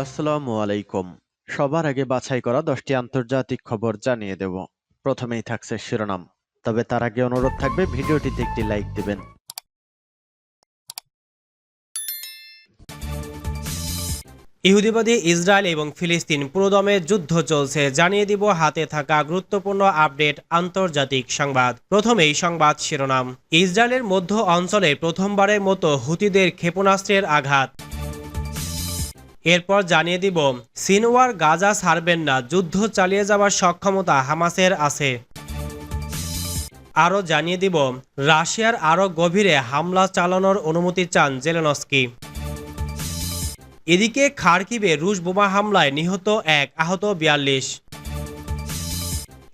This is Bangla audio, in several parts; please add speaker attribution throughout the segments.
Speaker 1: আসসালামু আলাইকুম। সবার আগে বাছাই করা 10টি আন্তর্জাতিক খবর জানিয়ে দেব। প্রথমেই থাকছে শিরোনাম। তবে তার আগে অনুরোধ থাকবে ভিডিওটিতে একটি লাইক দিবেন।
Speaker 2: ইহুদিবাদী ইসরায়েল এবং ফিলিস্তিন পুরোদমে যুদ্ধ চলছে, জানিয়ে দিব হাতে থাকা গুরুত্বপূর্ণ আপডেট আন্তর্জাতিক সংবাদ। প্রথমেই সংবাদ শিরোনাম। ইসরায়েলের মধ্য অঞ্চলে প্রথমবারের মতো হুতিদের ক্ষেপণাস্ত্রের আঘাত। এরপর জানিয়ে দিব সিনওয়ার গাজা ছাড়বেন না, যুদ্ধ চালিয়ে যাওয়ার সক্ষমতা হামাসের আছে। আরও জানিয়ে দিব রাশিয়ার আরও গভীরে হামলা চালানোর অনুমতি চান জেলেনস্কি। এদিকে খার্কিভে রুশ বোমা হামলায় নিহত 1, আহত 42।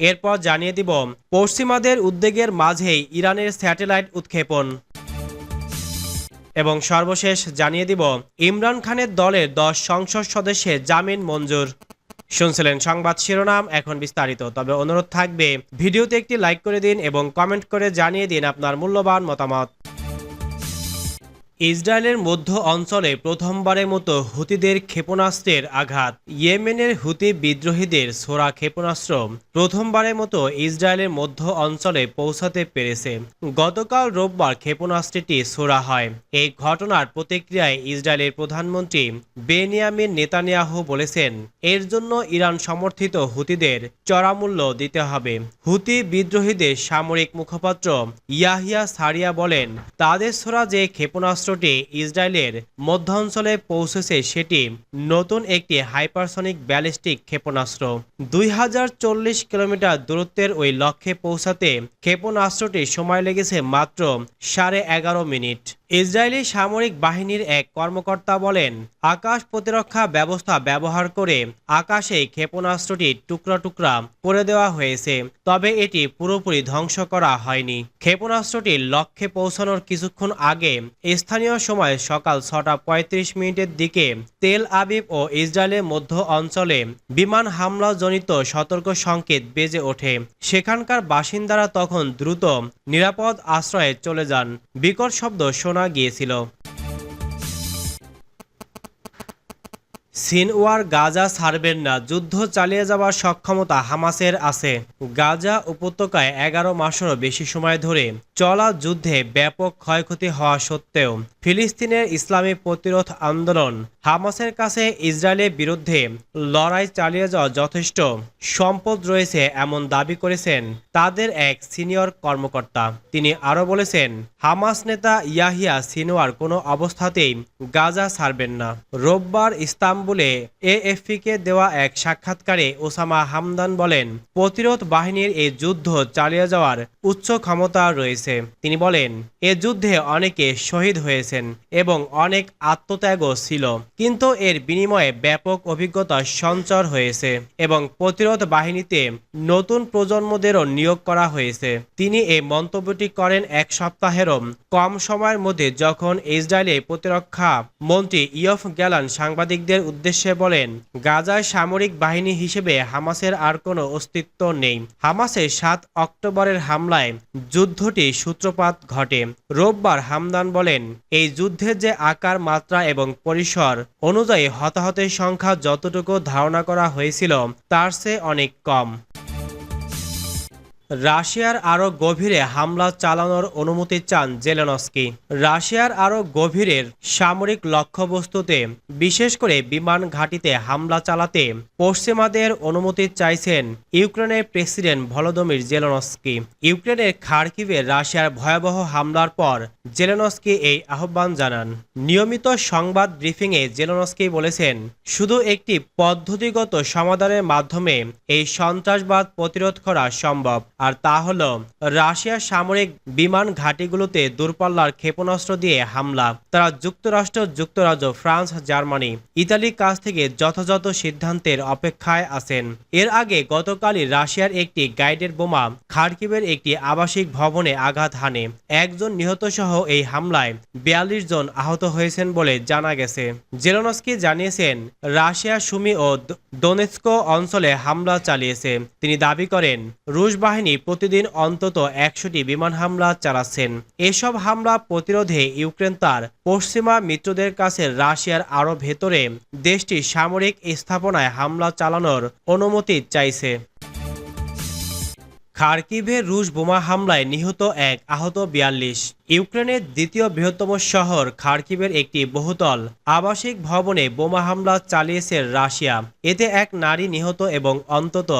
Speaker 2: এরপর জানিয়ে দিব পশ্চিমাদের উদ্বেগের মাঝেই ইরানের স্যাটেলাইট উৎক্ষেপণ। এবং সর্বশেষ জানিয়ে দিব ইমরান খানের দলের 10 সংসদ সদস্যের জামিন মঞ্জুর। শুনছিলেন সংবাদ শিরোনাম, এখন বিস্তারিত। তবে অনুরোধ থাকবে ভিডিওতে একটি লাইক করে দিন এবং কমেন্ট করে জানিয়ে দিন আপনার মূল্যবান মতামত। ইসরায়েলের মধ্য অঞ্চলে প্রথমবারের মতো হুতিদের ক্ষেপণাস্ত্রের আঘাত। ইয়েমেনের হুতি বিদ্রোহীদের ছোড়া ক্ষেপণাস্ত্র প্রথমবারের মতো ইসরায়েলের মধ্য অঞ্চলে পৌঁছাতে পেরেছে। গতকাল রোববার ক্ষেপণাস্ত্রটি ছোড়া হয়। এই ঘটনার প্রতিক্রিয়ায় ইসরায়েলের প্রধানমন্ত্রী বেনিয়ামিন নেতানিয়াহু বলেছেন, এর জন্য ইরান সমর্থিত হুতিদের চড়া মূল্য দিতে হবে। হুতি বিদ্রোহীদের সামরিক মুখপাত্র ইয়াহিয়া সারিয়া বলেন, তাদের ছোড়া যে ক্ষেপণাস্ত্র ইসরায়েলের মধ্যাঞ্চলে পৌঁছেছে সেটি নতুন একটি হাইপারসনিক ব্যালিস্টিক ক্ষেপণাস্ত্র। 2040 কিলোমিটার দূরত্বের ওই লক্ষ্যে পৌঁছাতে ক্ষেপণাস্ত্রটি সময় লেগেছে মাত্র 11.5 মিনিট। ইসরায়েলি সামরিক বাহিনীর এক কর্মকর্তা বলেন, আকাশ প্রতিরক্ষা ব্যবস্থা ব্যবহার করে আকাশে ক্ষেপণাস্ত্রটি টুকরা টুকরা করে দেওয়া হয়েছে, তবে এটি পুরোপুরি ধ্বংস করা হয়নি। ক্ষেপণাস্ত্রটি লক্ষ্যে পৌঁছানোর কিছুক্ষণ আগে স্থানীয় সময় সকাল 6:35 দিকে তেল আবিব ও ইসরায়েলের মধ্য অঞ্চলে বিমান হামলাজনিত সতর্ক সংকেত বেজে ওঠে। সেখানকার বাসিন্দারা তখন দ্রুত নিরাপদ আশ্রয়ে চলে যান। বিকট শব্দ শোনা গিয়েছিল। সিনওয়ার গাজা ছাড়বেন না, যুদ্ধ চালিয়ে যাওয়ার সক্ষমতা হামাসের আছে। গাজা উপত্যকায় 11 মাসেরও বেশি সময় ধরে চলা যুদ্ধে ব্যাপক ক্ষয়ক্ষতি হওয়া সত্ত্বেও ফিলিস্তিনের ইসলামী প্রতিরোধ আন্দোলন হামাসের কাছে ইসরায়েলের বিরুদ্ধে লড়াই চালিয়ে যাওয়া যথেষ্ট সম্পদ রয়েছে এমন দাবি করেছেন তাদের এক সিনিয়র কর্মকর্তা। তিনি আরও বলেছেন, হামাস নেতা ইয়াহিয়া সিনওয়ার কোনো অবস্থাতেই গাজা ছাড়বেন না। রোববার ইস্তাম্বুলে এএফপিকে দেওয়া এক সাক্ষাৎকারে ওসামা হামদান বলেন, প্রতিরোধ বাহিনীর এই যুদ্ধ চালিয়ে যাওয়ার উচ্চ ক্ষমতা রয়েছে। তিনি বলেন, এ যুদ্ধে অনেকে শহীদ হয়েছেন এবং অনেক আত্মত্যাগও ছিল, কিন্তু এর বিনিময়ে ব্যাপক অভিজ্ঞতা সঞ্চয় হয়েছে এবং প্রতিরোধ বাহিনীতে নতুন প্রজন্মদেরও নিয়োগ করা হয়েছে। তিনি এই মন্তব্যটি করেন এক সপ্তাহেরও কম সময়ের মধ্যে যখন ইসরায়েলের প্রতিরক্ষা মন্ত্রী ইয়ফ গ্যালান সাংবাদিকদের উদ্দেশ্যে বলেন, গাজায় সামরিক বাহিনী হিসেবে হামাসের আর কোনো অস্তিত্ব নেই। হামাসের 7 অক্টোবরের হামলায় যুদ্ধটি সূত্রপাত ঘটে। রোববার হামদান বলেন, এই যুদ্ধের যে আকার, মাত্রা এবং পরিসর অনুযায়ী হতাহতের সংখ্যা যতটুকু ধারণা করা হয়েছিল তার চেয়ে অনেক কম। রাশিয়ার আরও গভীরে হামলা চালানোর অনুমতি চান জেলেনস্কি। রাশিয়ার আরও গভীরের সামরিক লক্ষ্যবস্তুতে, বিশেষ করে বিমান ঘাঁটিতে হামলা চালাতে পশ্চিমাদের অনুমতি চাইছেন ইউক্রেনের প্রেসিডেন্ট ভলোদিমির জেলেনস্কি। ইউক্রেনের খার্কিভে রাশিয়ার ভয়াবহ হামলার পর জেলেনস্কি এই আহ্বান জানান। নিয়মিত সংবাদ ব্রিফিংয়ে জেলেনস্কি বলেছেন, শুধু একটি পদ্ধতিগত সমাধানের মাধ্যমে এই সন্ত্রাসবাদ প্রতিরোধ করা সম্ভব, আর তা হল রাশিয়ার সামরিক বিমান ঘাঁটিগুলোতে দূরপাল্লার ক্ষেপণাস্ত্র দিয়ে হামলা। তারা যুক্তরাষ্ট্র, যুক্তরাজ্য, ফ্রান্স, জার্মানি, ইতালির কাছ থেকে যথাযথ সিদ্ধান্তের অপেক্ষায় আছেন। এর আগে গতকালই রাশিয়ার একটি গাইডেড বোমা খার্কিভের একটি আবাসিক ভবনে আঘাত হানে। একজন নিহত সহ এই হামলায় 42 জন আহত হয়েছেন বলে জানা গেছে। জেলেনস্কি জানিয়েছেন, রাশিয়া সুমি ও দোনেৎস্ক অঞ্চলে হামলা চালিয়েছে। তিনি দাবি করেন, রুশ বাহিনী বাহিনী প্রতিদিন অন্তত 100টি বিমান হামলা চালাচ্ছেন। এসব হামলা প্রতিরোধে ইউক্রেন তার পশ্চিমা মিত্রদের কাছে রাশিয়ার আরও ভেতরে দেশটির সামরিক স্থাপনায় হামলা চালানোর অনুমতি চাইছে। খার্কিভে রুশ বোমা হামলায় নিহত 1, আহত 42। ইউক্রেনের দ্বিতীয় বৃহত্তম শহর খার্কিভের একটি বহুতল আবাসিক ভবনে বোমা হামলা চালিয়েছে রাশিয়া। এতে এক নারী নিহত এবং অন্তত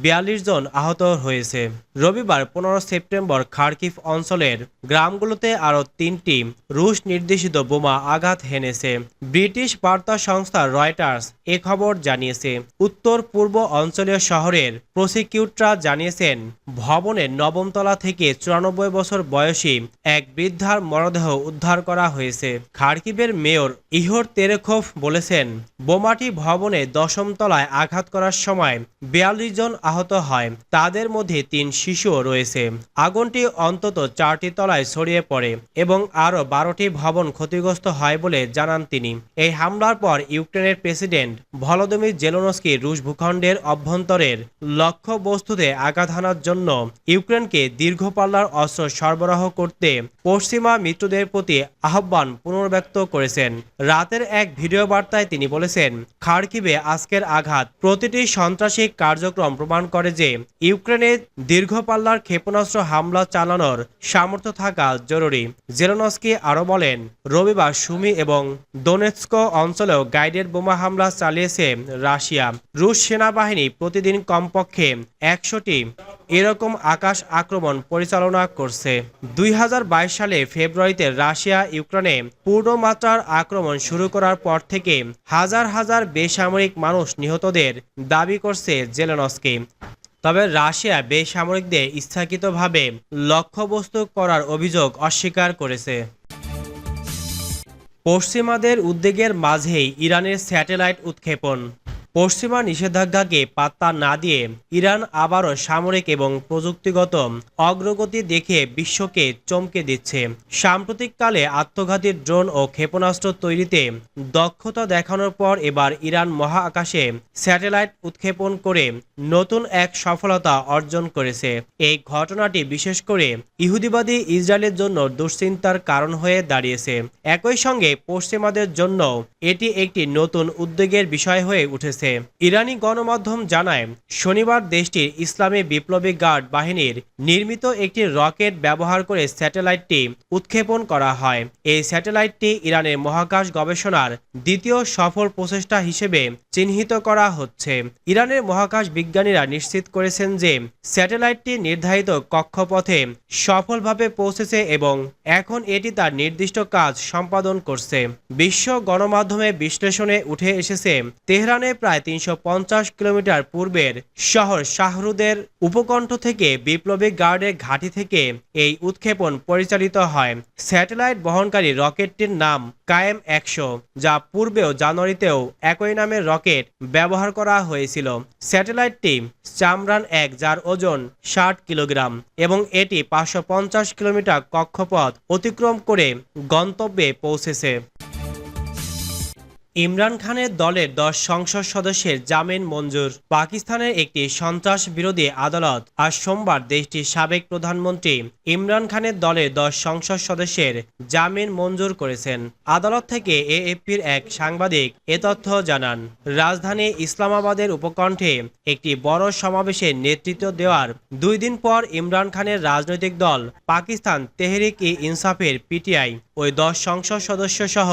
Speaker 2: 42 জন আহত হয়েছে। রবিবার 15 সেপ্টেম্বর খার্কিভ অঞ্চলের গ্রামগুলোতে আরও 3টি রুশ নির্দেশিত বোমা আঘাত হেনেছে। ব্রিটিশ বার্তা সংস্থা রয়টার্স এ খবর জানিয়েছে। উত্তর পূর্ব অঞ্চলীয় শহরের প্রসিকিউটররা জানিয়েছেন, ভবনের 9ম তলা থেকে 94 বছর বয়সী এক বৃদ্ধার মরদেহ উদ্ধার করা হয়েছে। খার্কিভের মেয়র ইহোর তেরেখোভ বলেছেন, বোমাটি ভবনে 10ম তলায় আঘাত করার সময় 42 জন আহত হয়, তাদের মধ্যে 3 শিশুও রয়েছে। আগুনটি অন্তত 4টি তলায় ছড়িয়ে পড়ে এবং আরও 12টি ভবন ক্ষতিগ্রস্ত হয় বলে জানান তিনি। এই হামলার পর ইউক্রেনের প্রেসিডেন্ট ভলোদিমির জেলেনস্কি রুশ ভূখণ্ডের অভ্যন্তরের লক্ষ্যবস্তুতে আঘাত হানার জন্য ইউক্রেনকে দীর্ঘ পাল্লার অস্ত্র সরবরাহ করতে পশ্চিমা মিত্রদের প্রতি আহ্বান পুনর্ব্যক্ত করেছেন। রাতের এক ভিডিও বার্তায় তিনি বলেছেন, খার্কিভে আজকের আঘাত প্রতিটি সন্ত্রাসী কার্যক্রম প্রমাণ করে যে ইউক্রেনের দীর্ঘ পাল্লার ক্ষেপণাস্ত্র হামলা চালানোর সামর্থ্য থাকা জরুরি। জেলেনস্কি আরও বলেন, রবিবার সুমি এবং দোনেৎস্ক অঞ্চলেও গাইডেড বোমা হামলা চালিয়েছে রাশিয়া। রুশ সেনাবাহিনী প্রতিদিন কমপক্ষে 100টি এরকম আকাশ আক্রমণ পরিচালনা করছে। 2022 সালে ফেব্রুয়ারিতে রাশিয়া ইউক্রেনে পূর্ণমাত্রার আক্রমণ শুরু করার পর থেকে হাজার হাজার বেসামরিক মানুষ নিহতদের দাবি করছে জেলেনস্কি। তবে রাশিয়া বেসামরিকদের ইচ্ছাকৃতভাবে লক্ষ্যবস্তু করার অভিযোগ অস্বীকার করেছে। পশ্চিমাদের উদ্বেগের মাঝেই ইরানের স্যাটেলাইট উৎক্ষেপণ। পশ্চিমা নিষেধাজ্ঞাকে পাত্তা না দিয়ে ইরান আবারও সামরিক এবং প্রযুক্তিগত অগ্রগতি দেখে বিশ্বকে চমকে দিচ্ছে। সাম্প্রতিককালে আত্মঘাতী ড্রোন ও ক্ষেপণাস্ত্র তৈরিতে দক্ষতা দেখানোর পর এবার ইরান মহাকাশে স্যাটেলাইট উৎক্ষেপণ করে নতুন এক সফলতা অর্জন করেছে। এই ঘটনাটি বিশেষ করে ইহুদিবাদী ইসরায়েলের জন্য দুশ্চিন্তার কারণ হয়ে দাঁড়িয়েছে। একই সঙ্গে পশ্চিমাদের জন্য এটি একটি নতুন উদ্বেগের বিষয় হয়ে উঠেছে। ইরানি গণমাধ্যম জানায়, শনিবার দেশটির ইসলামী বিপ্লবী গার্ড বাহিনীর নির্মিত একটি রকেট ব্যবহার করে স্যাটেলাইটটি উৎক্ষেপণ করা হয়। এই স্যাটেলাইটটি ইরানের মহাকাশ গবেষণার দ্বিতীয় সফল প্রচেষ্টা হিসেবে চিহ্নিত করা হচ্ছে। ইরানের মহাকাশ বিজ্ঞানীরা নিশ্চিত করেছেন যে স্যাটেলাইটটি নির্ধারিত কক্ষপথে সফলভাবে পৌঁছেছে এবং এখন এটি তার নির্দিষ্ট কাজ সম্পাদন করছে। বিশ্ব গণমাধ্যমে বিশ্লেষণে উঠে এসেছে, তেহরানে প্রায় 350 কিলোমিটার পূর্বের শহর শাহরুদের উপকণ্ঠ থেকে বিপ্লবী গার্ডের ঘাঁটি থেকে এই উৎক্ষেপণ পরিচালিত হয়। স্যাটেলাইট বহনকারী রকেটটির নাম কায়েম 100, যা পূর্বেও জানুয়ারিতেও একই নামের রকেট ব্যবহার করা হয়েছিল। স্যাটেলাইটটি চামরান-1, যার ওজন 60 কিলোগ্রাম এবং এটি 550 কিলোমিটার কক্ষপথ অতিক্রম করে গন্তব্যে পৌঁছেছে। ইমরান খানের দলের 10 সংসদ সদস্যের জামিন মঞ্জুর। পাকিস্তানের একটি সন্ত্রাস বিরোধী আদালত আজ সোমবার দেশটির সাবেক প্রধানমন্ত্রী ইমরান খানের দলের 10 সংসদ সদস্যের জামিন মঞ্জুর করেছেন। আদালত থেকে এএফপির এক সাংবাদিক এ তথ্য জানান। রাজধানী ইসলামাবাদের উপকণ্ঠে একটি বড় সমাবেশে নেতৃত্ব দেওয়ার 2 দিন পর ইমরান খানের রাজনৈতিক দল পাকিস্তান তেহরিক-ই-ইনসাফের পিটিআই ওই 10 সংসদ সদস্য সহ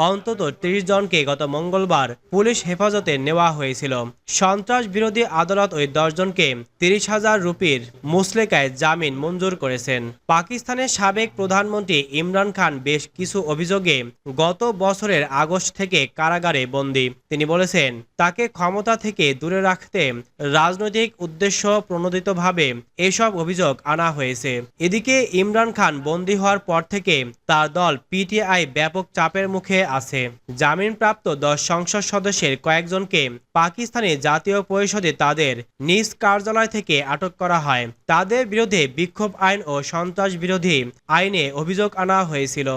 Speaker 2: অন্তত 30 জনকে গত মঙ্গলবার পুলিশ হেফাজতে নেওয়া হয়েছিল। সন্ত্রাস বিরোধী আদালত ওই 10 জনকে 30,000 রুপির মুচলেকায় জামিন মঞ্জুর করেছেন। পাকিস্তানের সাবেক প্রধানমন্ত্রী ইমরান খান বেশ কিছু অভিযোগে গত বছরের আগস্ট থেকে কারাগারে বন্দী। তিনি বলেছেন, তাকে ক্ষমতা থেকে দূরে রাখতে রাজনৈতিক উদ্দেশ্য প্রণোদিতভাবে এসব অভিযোগ আনা হয়েছে। এদিকে ইমরান খান বন্দী হওয়ার পর থেকে তার দল পিটিআই ব্যাপক চাপের মুখে আছে। জামিনপ্রাপ্ত 10 সংসদ সদস্যের কয়েকজনকে পাকিস্তানি জাতীয় পরিষদে তাদের নিজ কার্যালয় থেকে আটক করা হয়। তাদের বিরুদ্ধে বিক্ষোভ আইন ও সন্ত্রাস বিরোধী আইনে অভিযোগ আনা হয়েছিল।